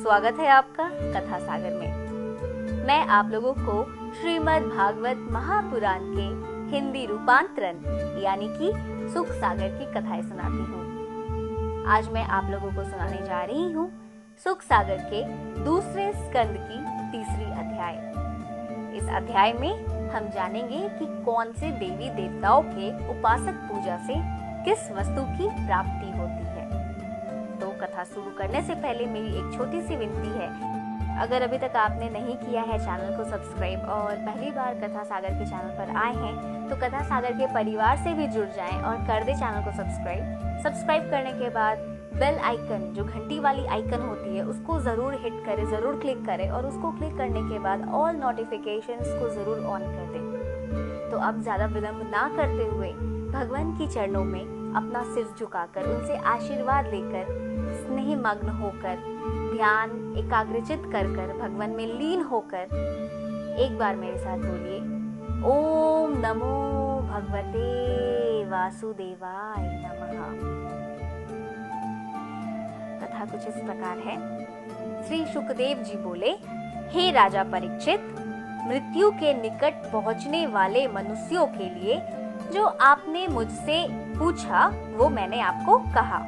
स्वागत है आपका कथा सागर में। मैं आप लोगों को श्रीमद् भागवत महापुराण के हिंदी रूपांतरण यानी कि सुख सागर की कथाएं सुनाती हूँ। आज मैं आप लोगों को सुनाने जा रही हूँ सुख सागर के दूसरे स्कंद की तीसरी अध्याय। इस अध्याय में हम जानेंगे कि कौन से देवी देवताओं के उपासक पूजा से किस वस्तु की प्राप्ति होती है। तो कथा शुरू करने से पहले मेरी एक छोटी सी विनती है, अगर अभी तक आपने नहीं किया है चैनल को सब्सक्राइब और पहली बार कथा सागर के चैनल पर आए हैं तो कथा सागर के परिवार से भी जुड़ जाएं और कर दे चैनल को सब्सक्राइब करने के बाद बेल आइकन जो घंटी वाली आइकन होती है उसको जरूर हिट करें, जरूर क्लिक करें और उसको क्लिक करने के बाद ऑल नोटिफिकेशंस को जरूर ऑन कर दें। तो अब ज्यादा विलंब ना करते हुए भगवान की चरणों में अपना सिर झुकाकर उनसे आशीर्वाद लेकर स्नेह मग्न होकर ध्यान एकाग्रचित कर भगवान में लीन होकर एक बार मेरे साथ बोलिए, ओम नमो भगवते वासुदेवाय नमः। कथा कुछ इस प्रकार है। श्री सुखदेव जी बोले, हे राजा परीक्षित, मृत्यु के निकट पहुंचने वाले मनुष्यों के लिए जो आपने मुझसे पूछा वो मैंने आपको कहा।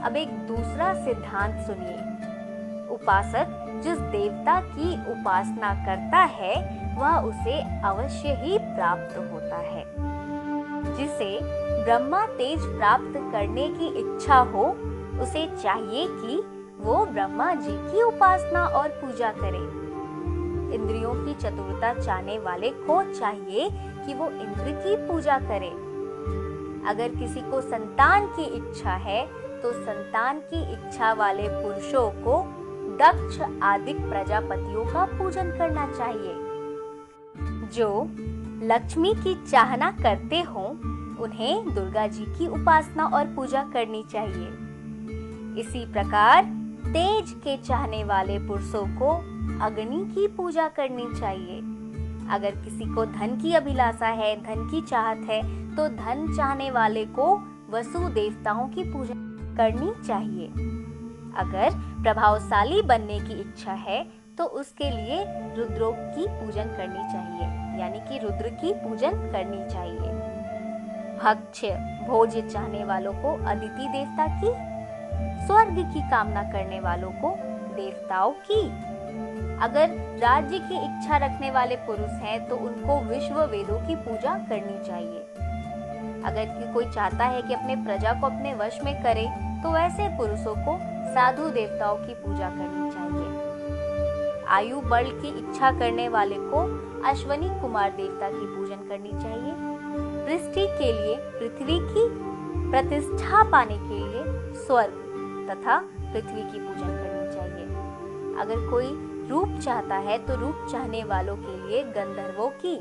अब एक दूसरा सिद्धांत सुनिए। उपासक जिस देवता की उपासना करता है वह उसे अवश्य ही प्राप्त होता है। जिसे ब्रह्मा तेज प्राप्त करने की इच्छा हो उसे चाहिए कि वो ब्रह्मा जी की उपासना और पूजा करे। इंद्रियों की चतुरता चाहने वाले को चाहिए कि वो इंद्र की पूजा करे। अगर किसी को संतान की इच्छा है तो संतान की इच्छा वाले पुरुषों को दक्ष आदि प्रजापतियों का पूजन करना चाहिए। जो लक्ष्मी की चाहना करते हों उन्हें दुर्गा जी की उपासना और पूजा करनी चाहिए। इसी प्रकार तेज के चाहने वाले पुरुषों को अग्नि की पूजा करनी चाहिए। अगर किसी को धन की अभिलाषा है, धन की चाहत है तो धन चाहने वाले को वसु देवताओं की पूजा करनी चाहिए। अगर प्रभावशाली बनने की इच्छा है तो उसके लिए रुद्रों की पूजन करनी चाहिए, यानी कि रुद्र की पूजन करनी चाहिए। भक्ष्य भोज्य चाहने वालों को अदिति देवता की, स्वर्ग की कामना करने वालों को देवताओं की। अगर राज्य की इच्छा रखने वाले पुरुष हैं तो उनको विश्व वेदों की पूजा करनी चाहिए। अगर कोई चाहता है कि अपने प्रजा को अपने वश में करे तो वैसे पुरुषों को साधु देवताओं की पूजा करनी चाहिए। आयु बल की इच्छा करने वाले को अश्वनी कुमार देवता की पूजन करनी चाहिए। वृष्टि के लिए पृथ्वी की, प्रतिष्ठा पाने के लिए स्वर्ग तथा पृथ्वी की पूजन करनी चाहिए। अगर कोई रूप चाहता है तो रूप चाहने वालों के लिए गंधर्वों की,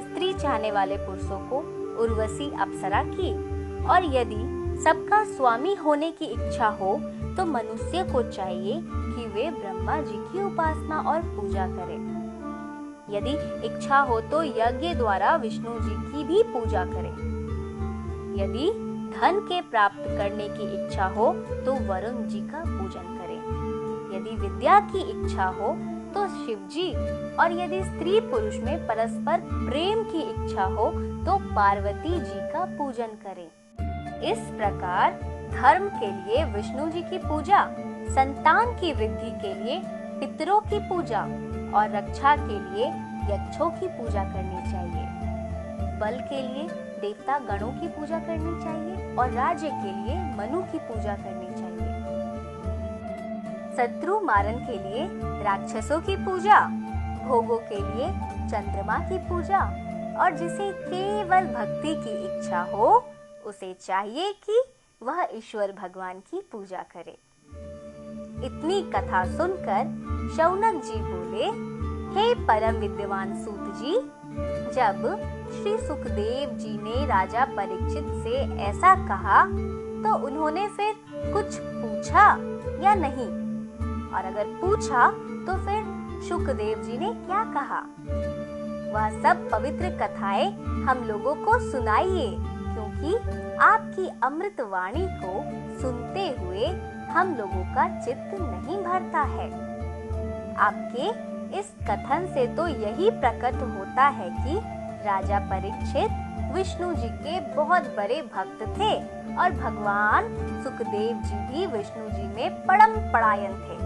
स्त्री चाहने वाले पुरुषों को उर्वशी अप्सरा की, और यदि सबका स्वामी होने की इच्छा हो तो मनुष्य को चाहिए कि वे ब्रह्मा जी की उपासना और पूजा करें। यदि इच्छा हो तो यज्ञ द्वारा विष्णु जी की भी पूजा करें। यदि धन के प्राप्त करने की इच्छा हो तो वरुण जी का पूजन करें। यदि विद्या की इच्छा हो तो शिव जी, और यदि स्त्री पुरुष में परस्पर प्रेम की इच्छा हो तो पार्वती जी का पूजन करें। इस प्रकार धर्म के लिए विष्णु जी की पूजा, संतान की वृद्धि के लिए पितरों की पूजा और रक्षा के लिए यक्षों की पूजा करनी चाहिए। बल के लिए देवता गणों की पूजा करनी चाहिए और राज्य के लिए मनु की पूजा करनी चाहिए। शत्रु मारन के लिए राक्षसों की पूजा, भोगों के लिए चंद्रमा की पूजा, और जिसे केवल भक्ति की इच्छा हो उसे चाहिए कि वह ईश्वर भगवान की पूजा करे। इतनी कथा सुनकर शौनक जी बोले, हे परम विद्वान सूत जी, जब श्री सुखदेव जी ने राजा परीक्षित से ऐसा कहा तो उन्होंने फिर कुछ पूछा या नहीं, और अगर पूछा तो फिर सुखदेव जी ने क्या कहा? वह सब पवित्र कथाएं हम लोगों को सुनाइए, क्योंकि आपकी अमृत वाणी को सुनते हुए हम लोगों का चित्त नहीं भरता है। आपके इस कथन से तो यही प्रकट होता है कि राजा परीक्षित विष्णु जी के बहुत बड़े भक्त थे और भगवान सुखदेव जी भी विष्णु जी में परम परायण थे।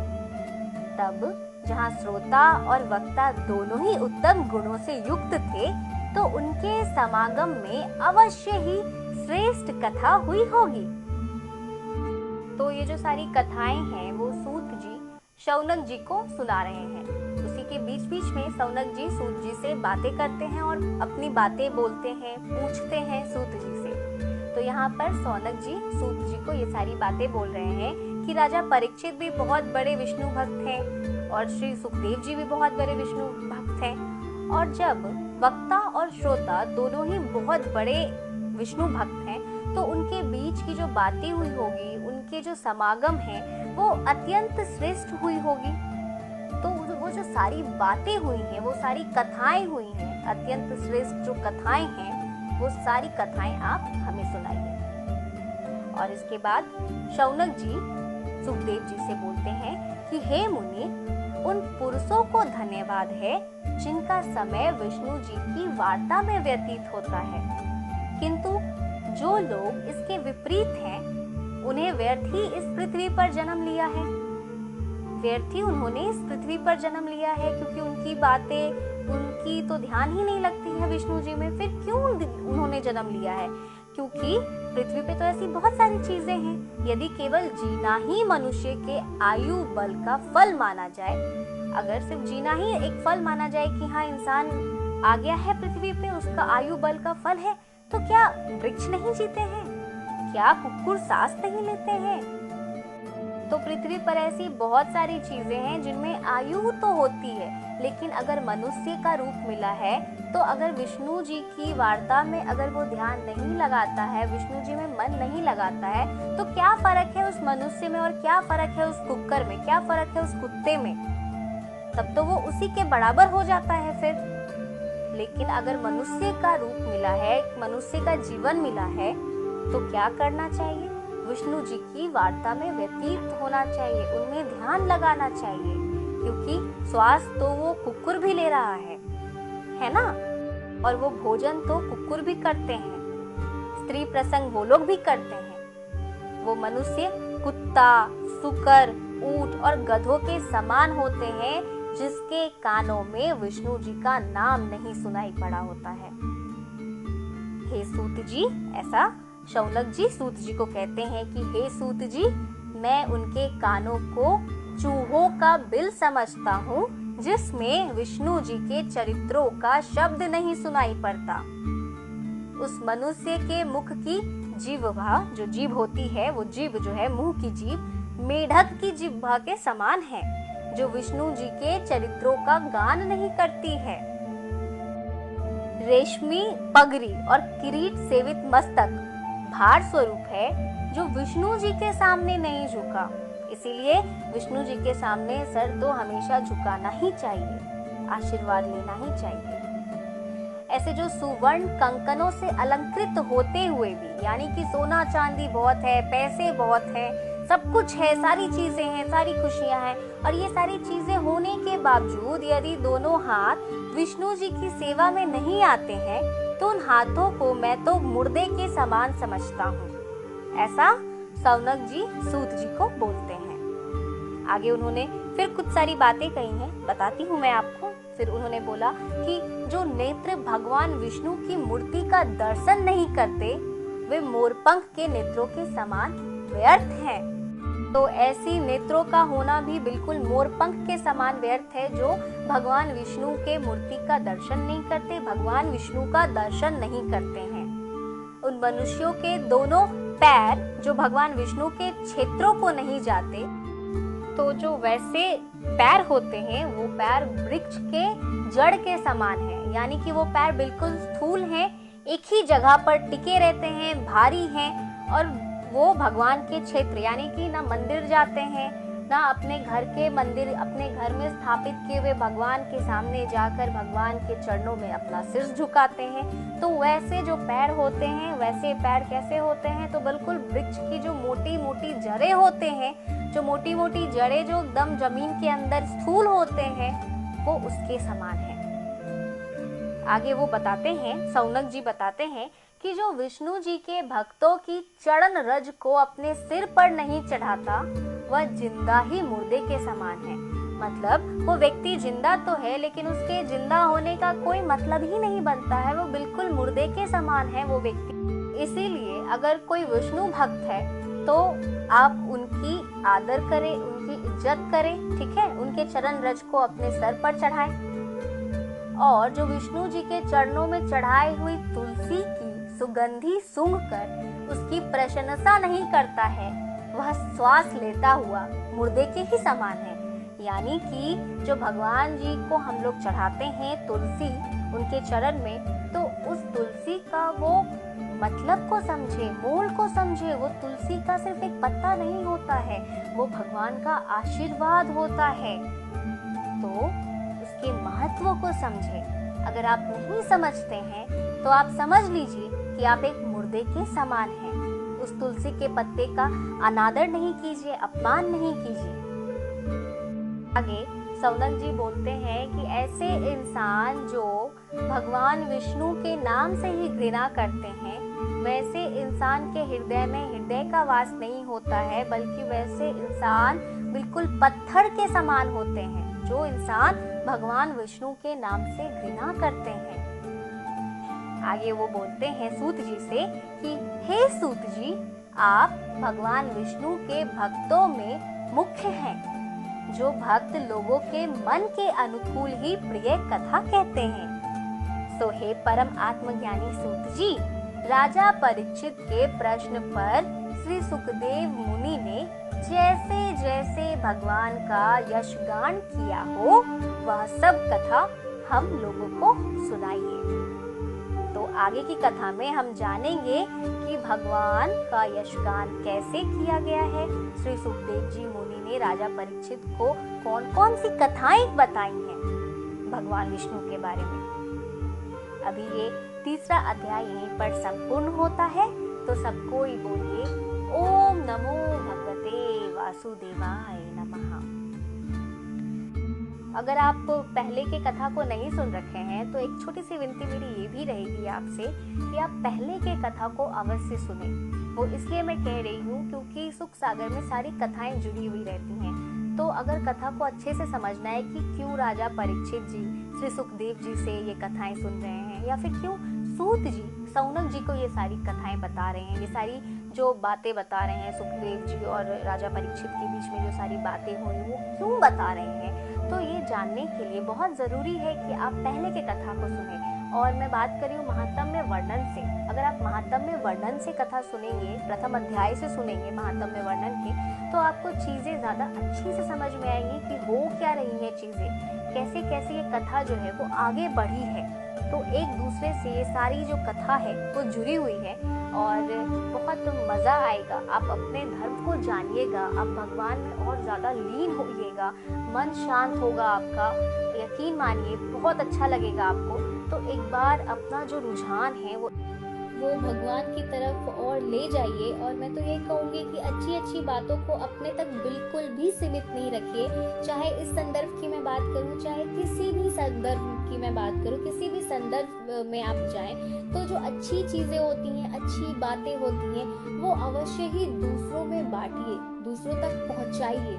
तब जहाँ श्रोता और वक्ता दोनों ही उत्तम गुणों से युक्त थे, तो उनके समागम में अवश्य ही श्रेष्ठ कथा हुई होगी। तो ये जो सारी कथाएं हैं वो सूत जी शौनक जी को सुना रहे हैं। उसी के बीच बीच में शौनक जी सूत जी से बातें करते हैं और अपनी बातें बोलते हैं, पूछते हैं सूत जी से। तो यहाँ पर शौनक जी सूत जी को ये सारी बातें बोल रहे हैं कि राजा परीक्षित भी बहुत बड़े विष्णु भक्त हैं और श्री सुखदेव जी भी बहुत बड़े विष्णु भक्त हैं, और जब वक्ता और श्रोता दोनों ही बहुत बड़े विष्णु भक्त हैं, तो उनके बीच की जो बातें हुई होगी, उनके जो समागम है वो अत्यंत श्रेष्ठ हुई होगी। तो वो जो सारी बातें हुई हैं, वो सारी कथाएं हुई हैं, अत्यंत श्रेष्ठ जो कथाएं हैं, वो सारी कथाएं आप हमें सुनाइए। और इसके बाद शौनक जी सुखदेव जी से बोलते हैं कि हे मुनि, उन पुरुषों को धन्यवाद है जिनका समय विष्णु जी की वार्ता में व्यतीत होता है, किंतु जो लोग इसके विपरीत हैं, उन्हें व्यर्थ ही इस पृथ्वी पर जन्म लिया है। व्यर्थ ही उन्होंने इस पृथ्वी पर जन्म लिया है, क्योंकि उनकी बातें, उनकी तो ध्यान ही नहीं लगती है विष्णु जी में। फिर क्यों उन्होंने जन्म लिया है? क्योंकि पृथ्वी पे तो ऐसी बहुत सारी चीजें हैं। यदि केवल जीना ही मनुष्य के आयु बल का फल माना जाए, अगर सिर्फ जीना ही एक फल माना जाए कि हाँ इंसान आ गया है पृथ्वी पे, उसका आयु बल का फल है, तो क्या वृक्ष नहीं जीते हैं? क्या कुक्कुर सांस नहीं लेते हैं? तो पृथ्वी पर ऐसी बहुत सारी चीजें हैं जिनमें आयु तो होती है, लेकिन अगर मनुष्य का रूप मिला है, तो अगर विष्णु जी की वार्ता में अगर वो ध्यान नहीं लगाता है, विष्णु जी में मन नहीं लगाता है, तो क्या फर्क है उस मनुष्य में और क्या फर्क है उस कुक्कर में, क्या फर्क है उस कुत्ते में? तब तो वो उसी के बराबर हो जाता है फिर। लेकिन अगर मनुष्य का रूप मिला है, मनुष्य का जीवन मिला है, तो क्या करना चाहिए? विष्णु जी की वार्ता में व्यतीत होना चाहिए, उनमें ध्यान लगाना चाहिए, क्योंकि श्वास तो वो कुक्कुर भी ले रहा है ना? और वो भोजन तो कुक्कुर भी करते हैं, स्त्री प्रसंग वो लोग भी करते हैं। वो मनुष्य कुत्ता, सुकर, ऊंट और गधों के समान होते हैं, जिसके कानों में विष्णु जी का नाम नहीं सुनाई पड़ा होता है। हे सूत जी, ऐसा शौनक जी सूत जी को कहते हैं कि हे सूत जी, मैं उनके कानों को चूहों का बिल समझता हूँ, जिसमें विष्णु जी के चरित्रों का शब्द नहीं सुनाई पड़ता। उस मनुष्य के मुख की जिह्वा, जो जीभ होती है, वो जीभ जो है, मुंह की जीभ मेढक की जिह्वा के समान है, जो विष्णु जी के चरित्रों का गान नहीं करती है। रेशमी पगड़ी और किरीट सेवित मस्तक भार स्वरूप है, जो विष्णु जी के सामने नहीं झुका। इसीलिए विष्णु जी के सामने सर तो हमेशा झुकाना ही चाहिए, आशीर्वाद लेना ही चाहिए। ऐसे जो सुवर्ण कंकनों से अलंकृत होते हुए भी, यानी कि सोना चांदी बहुत है, पैसे बहुत है, सब कुछ है, सारी चीजें हैं, सारी खुशियां हैं, और ये सारी चीजें होने के बावजूद यदि दोनों हाथ विष्णु जी की सेवा में नहीं आते हैं, तो उन हाथों को मैं तो मुर्दे के समान समझता हूँ। ऐसा शौनक जी सूत जी को बोलते हैं। आगे उन्होंने फिर कुछ सारी बातें कही हैं, बताती हूँ मैं आपको। फिर उन्होंने बोला कि जो नेत्र भगवान विष्णु की मूर्ति का दर्शन नहीं करते, वे मोरपंख के नेत्रों के समान व्यर्थ हैं। तो ऐसी नेत्रों का होना भी बिल्कुल मोरपंख के समान व्यर्थ है, जो भगवान विष्णु के मूर्ति का दर्शन नहीं करते, भगवान विष्णु का दर्शन नहीं करते हैं। उन मनुष्यों के दोनों पैर जो भगवान विष्णु के क्षेत्रों को नहीं जाते, तो जो वैसे पैर होते हैं, वो पैर वृक्ष के जड़ के समान है, यानी कि वो पैर बिल्कुल स्थूल हैं, एक ही जगह पर टिके रहते हैं, भारी हैं, और वो भगवान के क्षेत्र, यानी कि ना मंदिर जाते हैं, ना अपने घर के मंदिर, अपने घर में स्थापित किए हुए भगवान के सामने जाकर भगवान के चरणों में अपना सिर झुकाते हैं। तो वैसे जो पैर होते हैं, वैसे पैर कैसे होते हैं, तो बिल्कुल वृक्ष की जो मोटी मोटी जड़ें होते हैं, जो मोटी मोटी जड़ें जो एकदम जमीन के अंदर स्थूल होते हैं, वो उसके समान है। आगे वो बताते हैं, सौनक जी बताते हैं कि जो विष्णु जी के भक्तों की चरण रज को अपने सिर पर नहीं चढ़ाता, वह जिंदा ही मुर्दे के समान है। मतलब वो व्यक्ति जिंदा तो है, लेकिन उसके जिंदा होने का कोई मतलब ही नहीं बनता है, वो बिल्कुल मुर्दे के समान है वो व्यक्ति। इसीलिए अगर कोई विष्णु भक्त है तो आप उनकी आदर करें, उनकी इज्जत करें, ठीक है, उनके चरण रज को अपने सर पर चढ़ाएं। और जो विष्णु जी के चरणों में चढ़ाई हुई तुलसी की सुगंधी सूंघकर उसकी प्रशंसा नहीं करता है, वह श्वास लेता हुआ मुर्दे के ही समान है। यानी कि जो भगवान जी को हम लोग चढ़ाते हैं तुलसी उनके चरण में, तो उस तुलसी का वो मतलब को समझे, मूल को समझे। वो तुलसी का सिर्फ एक पत्ता नहीं होता है, वो भगवान का आशीर्वाद होता है। तो उसके महत्व को समझे। अगर आप नहीं समझते हैं तो आप समझ लीजिए कि आप एक मुर्दे के समान हैं। उस तुलसी के पत्ते का अनादर नहीं कीजिए, अपमान नहीं कीजिए। आगे सौनक जी बोलते हैं कि ऐसे इंसान जो भगवान विष्णु के नाम से ही घृणा करते हैं, वैसे इंसान के हृदय में हृदय का वास नहीं होता है, बल्कि वैसे इंसान बिल्कुल पत्थर के समान होते हैं, जो इंसान भगवान विष्णु के नाम से घृणा करते हैं। आगे वो बोलते हैं सूत जी से कि हे सूत जी, आप भगवान विष्णु के भक्तों में मुख्य हैं, जो भक्त लोगों के मन के अनुकूल ही प्रिय कथा कहते हैं। सो हे परम आत्मज्ञानी सूत जी, राजा परीक्षित के प्रश्न पर श्री सुखदेव मुनि ने जैसे जैसे भगवान का यशगान किया हो, वह सब कथा हम लोगों को सुनाइए। तो आगे की कथा में हम जानेंगे कि भगवान का यशगान कैसे किया गया है। श्री सुखदेव जी मुनि ने राजा परीक्षित को कौन कौन सी कथाएं बताई हैं भगवान विष्णु के बारे में। अभी ये तीसरा अध्याय यहीं पर संपूर्ण होता है। तो सबको ही बोलिए ओम नमो भगवते वासुदेवाय नमः। अगर आप पहले के कथा को नहीं सुन रखे हैं तो एक छोटी सी विनती मेरी ये भी रहेगी आपसे कि आप पहले के कथा को अवश्य सुने। वो इसलिए मैं कह रही हूँ क्योंकि सुख सागर में सारी कथाएं जुड़ी हुई रहती हैं। तो अगर कथा को अच्छे से समझना है कि क्यों राजा परीक्षित जी श्री सुखदेव जी से ये कथाएं सुन रहे हैं, या फिर क्यों सूत जी सौनक जी को ये सारी कथाएं बता रहे हैं, ये सारी जो बातें बता रहे हैं सुखदेव जी और राजा परीक्षित के बीच में जो सारी बातें हुई वो क्यों बता रहे हैं, तो ये जानने के लिए बहुत ज़रूरी है कि आप पहले के कथा को सुनें। और मैं बात कर रही हूँ महात्म्य वर्णन से। अगर आप महात्म्य वर्णन से कथा सुनेंगे, प्रथम अध्याय से सुनेंगे महात्म्य वर्णन के, तो आपको चीज़ें ज़्यादा अच्छी से समझ में आएंगी कि हो क्या रही हैं चीज़ें, कैसे कैसे ये कथा जो है वो आगे बढ़ी है। तो एक दूसरे से ये सारी जो कथा है वो जुड़ी हुई है और बहुत मज़ा आएगा। आप अपने धर्म को जानिएगा, आप भगवान में और ज़्यादा लीन होइएगा, मन शांत होगा आपका, यकीन मानिए बहुत अच्छा लगेगा आपको। तो एक बार अपना जो रुझान है वो भगवान की तरफ और ले जाइए। और मैं तो ये कहूँगी कि अच्छी अच्छी बातों को अपने तक बिल्कुल भी सीमित नहीं रखिए। चाहे इस संदर्भ की मैं बात करूँ, चाहे किसी भी संदर्भ की मैं बात करूँ, किसी भी संदर्भ में आप जाएं, तो जो अच्छी चीज़ें होती हैं, अच्छी बातें होती हैं, वो अवश्य ही दूसरों में बांटिए, दूसरों तक पहुँचाइए,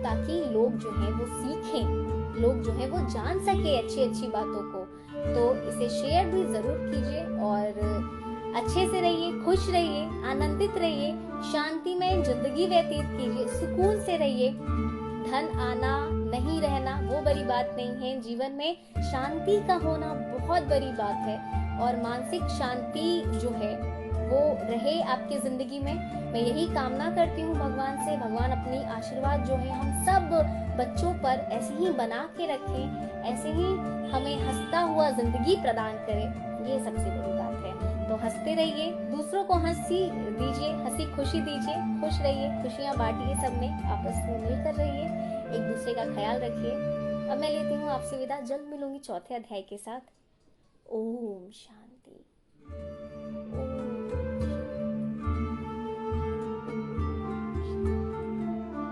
ताकि लोग जो हैं वो सीखें, लोग जो है वो जान सके अच्छी अच्छी बातों को। तो इसे शेयर भी ज़रूर कीजिए और अच्छे से रहिए, खुश रहिए, आनंदित रहिए, शांतिमय जिंदगी व्यतीत कीजिए, सुकून से रहिए। धन आना नहीं रहना वो बड़ी बात नहीं है, जीवन में शांति का होना बहुत बड़ी बात है। और मानसिक शांति जो है वो रहे आपकी जिंदगी में। मैं यही कामना करती हूँ भगवान से। भगवान अपनी आशीर्वाद जो है हम सब बच्चों पर ऐसे ही बना के रखें, ऐसे ही हमें हंसता हुआ जिंदगी प्रदान करें। ये सबसे बड़ी बात है। तो हंसते रहिए, दूसरों को हंसी दीजिए, हंसी खुशी दीजिए, खुश रहिए, खुशियां बांटिए, सब में आपस में मिलकर रहिए, एक दूसरे का ख्याल रखिए। अब मैं लेती हूँ आपसे विदा, जल्द मिलूंगी चौथे अध्याय के साथ। ओम शांति।